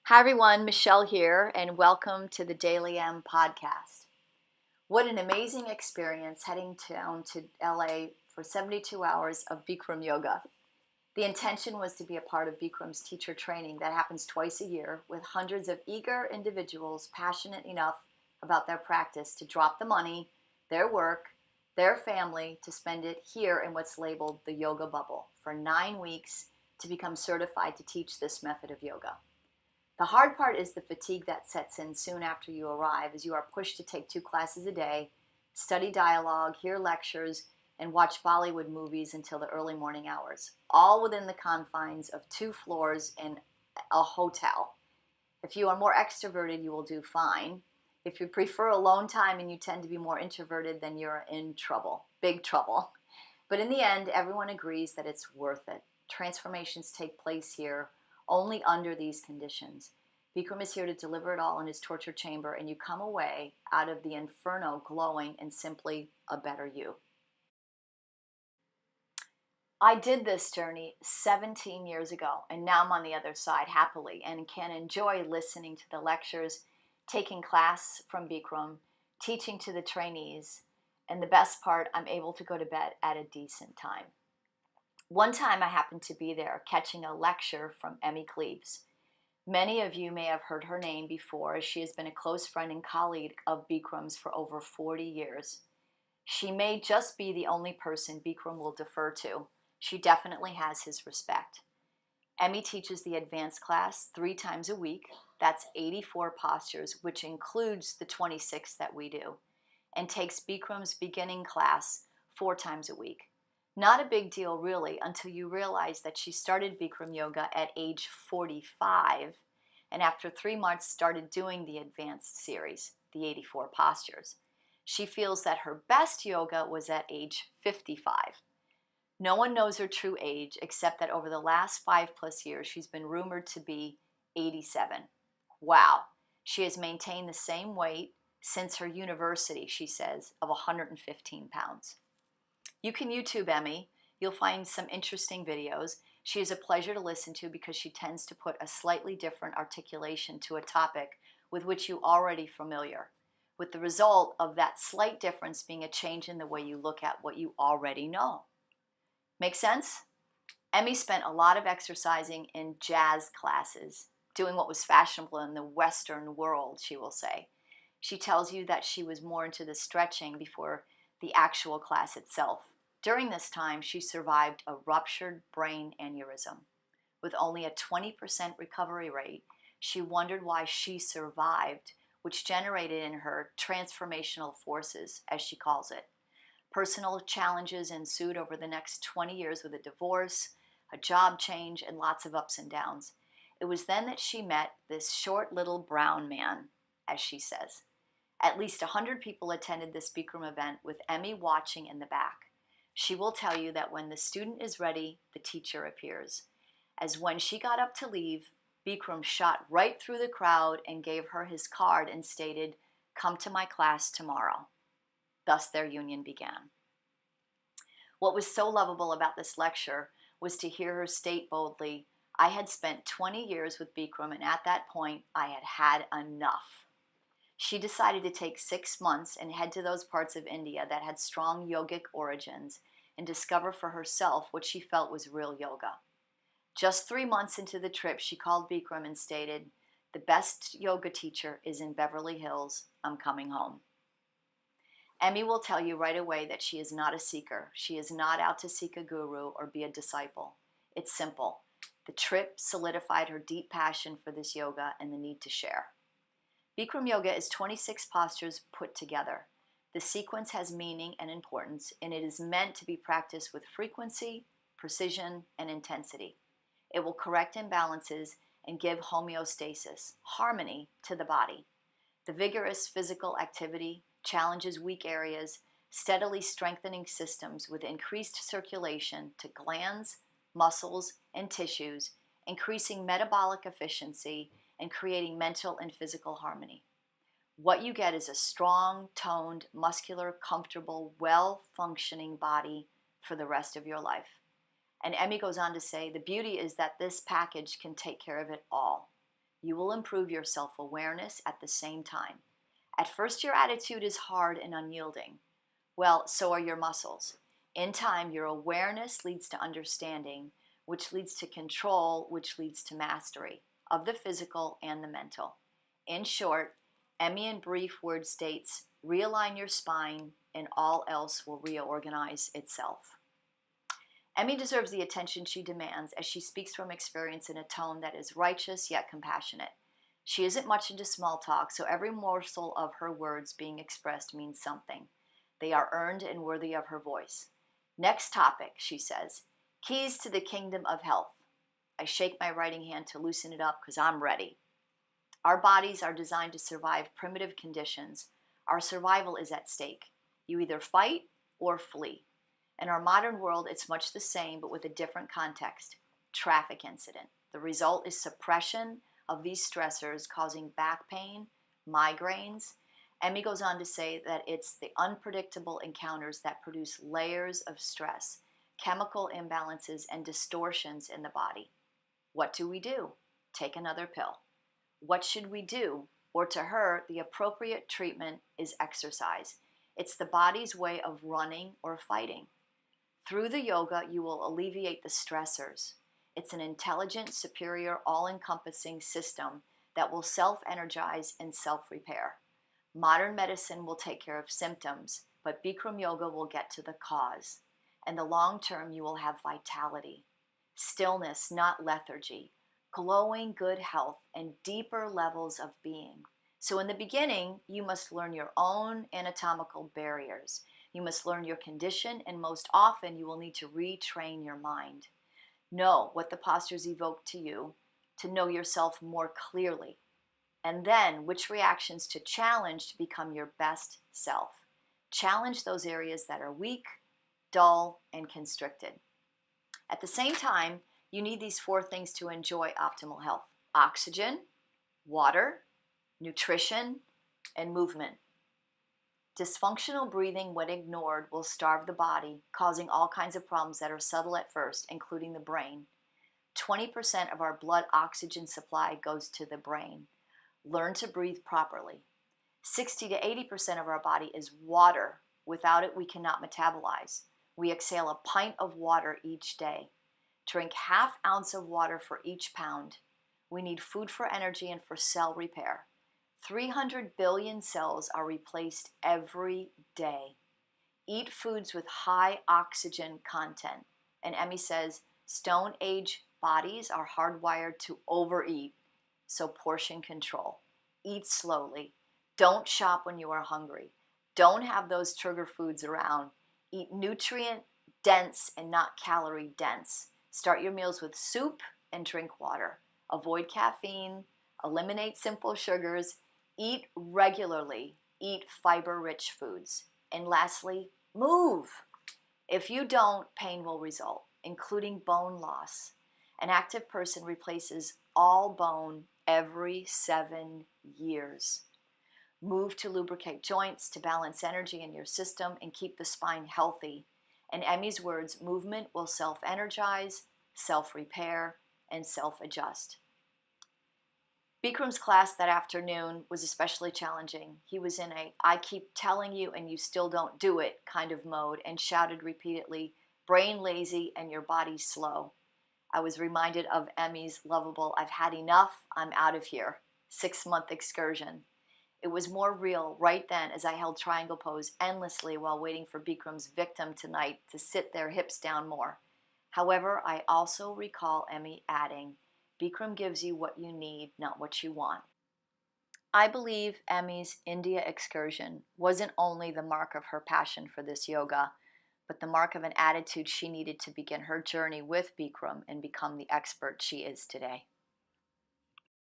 Hi everyone, Michelle here, and welcome to the Daily M podcast. What an amazing experience heading down to LA for 72 hours of Bikram Yoga. The intention was to be a part of Bikram's teacher training that happens twice a year with hundreds of eager individuals passionate enough about their practice to drop the money, their work, their family to spend it here in what's labeled the yoga bubble for 9 weeks to become certified to teach this method of yoga. The hard part is the fatigue that sets in soon after you arrive as you are pushed to take 2 classes a day, study dialogue, hear lectures, and watch Bollywood movies until the early morning hours, all within the confines of 2 floors in a hotel. If you are more extroverted, you will do fine. If you prefer alone time and you tend to be more introverted, then you're in trouble, big trouble. But in the end, everyone agrees that it's worth it. Transformations take place here only under these conditions. Bikram is here to deliver it all in his torture chamber, and you come away out of the inferno glowing and simply a better you. I did this journey 17 years ago, and now I'm on the other side happily and can enjoy listening to the lectures, taking class from Bikram, teaching to the trainees, and the best part, I'm able to go to bed at a decent time. One time I happened to be there catching a lecture from Emmy Cleaves. Many of you may have heard her name before, as she has been a close friend and colleague of Bikram's for over 40 years. She may just be the only person Bikram will defer to. She definitely has his respect. Emmy teaches the advanced class 3 times a week. That's 84 postures, which includes the 26 that we do, and takes Bikram's beginning class 4 times a week. Not a big deal really until you realize that she started Bikram Yoga at age 45 and after 3 months started doing the advanced series, the 84 postures. She feels that her best yoga was at age 55. No one knows her true age except that over the last 5+ years she's been rumored to be 87. Wow. She has maintained the same weight since her university, she says, of 115 pounds. You can YouTube Emmy. You'll find some interesting videos. She is a pleasure to listen to because she tends to put a slightly different articulation to a topic with which you're already familiar, with the result of that slight difference being a change in the way you look at what you already know. Make sense? Emmy spent a lot of exercising in jazz classes, doing what was fashionable in the Western world, she will say. She tells you that she was more into the stretching before the actual class itself. During this time, she survived a ruptured brain aneurysm. With only a 20% recovery rate, she wondered why she survived, which generated in her transformational forces, as she calls it. Personal challenges ensued over the next 20 years with a divorce, a job change, and lots of ups and downs. It was then that she met this short little brown man, as she says. At least 100 people attended this Bikram event with Emmy watching in the back. She will tell you that when the student is ready, the teacher appears. As when she got up to leave, Bikram shot right through the crowd and gave her his card and stated, "Come to my class tomorrow." Thus their union began. What was so lovable about this lecture was to hear her state boldly, "I had spent 20 years with Bikram, and at that point, I had had enough." She decided to take 6 months and head to those parts of India that had strong yogic origins and discover for herself what she felt was real yoga. Just 3 months into the trip, she called Bikram and stated, "The best yoga teacher is in Beverly Hills. I'm coming home." Emmy will tell you right away that she is not a seeker. She is not out to seek a guru or be a disciple. It's simple. The trip solidified her deep passion for this yoga and the need to share. Bikram Yoga is 26 postures put together. The sequence has meaning and importance, and it is meant to be practiced with frequency, precision, and intensity. It will correct imbalances and give homeostasis, harmony, to the body. The vigorous physical activity challenges weak areas, steadily strengthening systems with increased circulation to glands, muscles, and tissues, increasing metabolic efficiency, and creating mental and physical harmony. What you get is a strong, toned, muscular, comfortable, well-functioning body for the rest of your life. And Emmy goes on to say, the beauty is that this package can take care of it all. You will improve your self-awareness at the same time. At first, your attitude is hard and unyielding. Well, so are your muscles. In time, your awareness leads to understanding, which leads to control, which leads to mastery of the physical and the mental. In short, Emmy in brief word states, realign your spine and all else will reorganize itself. Emmy deserves the attention she demands as she speaks from experience in a tone that is righteous yet compassionate. She isn't much into small talk, so every morsel of her words being expressed means something. They are earned and worthy of her voice. Next topic, she says, keys to the kingdom of health. I shake my writing hand to loosen it up because I'm ready. Our bodies are designed to survive primitive conditions. Our survival is at stake. You either fight or flee. In our modern world, it's much the same, but with a different context. Traffic incident. The result is suppression of these stressors causing back pain, migraines. Emmy goes on to say that it's the unpredictable encounters that produce layers of stress, chemical imbalances, and distortions in the body. What do? Take another pill. What should we do? Or to her, the appropriate treatment is exercise. It's the body's way of running or fighting. Through the yoga, you will alleviate the stressors. It's an intelligent, superior, all-encompassing system that will self-energize and self-repair. Modern medicine will take care of symptoms, but Bikram Yoga will get to the cause. In the long term, you will have vitality, stillness, not lethargy, glowing good health, and deeper levels of being. So in the beginning, you must learn your own anatomical barriers. You must learn your condition, and most often you will need to retrain your mind. Know what the postures evoke to you, to know yourself more clearly, and then which reactions to challenge to become your best self. Challenge those areas that are weak, dull, and constricted. At the same time, you need these 4 things to enjoy optimal health: oxygen, water, nutrition, and movement. Dysfunctional breathing, when ignored, will starve the body, causing all kinds of problems that are subtle at first, including the brain. 20% of our blood oxygen supply goes to the brain. Learn to breathe properly. 60 to 80% of our body is water. Without it, we cannot metabolize. We exhale a pint of water each day. Drink ½ ounce of water for each pound. We need food for energy and for cell repair. 300 billion cells are replaced every day. Eat foods with high oxygen content. And Emmy says, Stone Age bodies are hardwired to overeat, so portion control. Eat slowly. Don't shop when you are hungry. Don't have those trigger foods around. Eat nutrient dense and not calorie dense. Start your meals with soup and drink water. Avoid caffeine. Eliminate simple sugars. Eat regularly. Eat fiber-rich foods. And lastly, move. If you don't, pain will result, including bone loss. An active person replaces all bone every 7 years. Move to lubricate joints, to balance energy in your system, and keep the spine healthy. In Emmy's words, movement will self-energize, self-repair, and self-adjust. Bikram's class that afternoon was especially challenging. He was in a "I keep telling you and you still don't do it" kind of mode and shouted repeatedly, "Brain lazy and your body slow." I was reminded of Emmy's lovable "I've had enough, I'm out of here" 6-month excursion. It was more real right then as I held triangle pose endlessly while waiting for Bikram's victim tonight to sit their hips down more. However, I also recall Emmy adding, "Bikram gives you what you need, not what you want." I believe Emmy's India excursion wasn't only the mark of her passion for this yoga, but the mark of an attitude she needed to begin her journey with Bikram and become the expert she is today.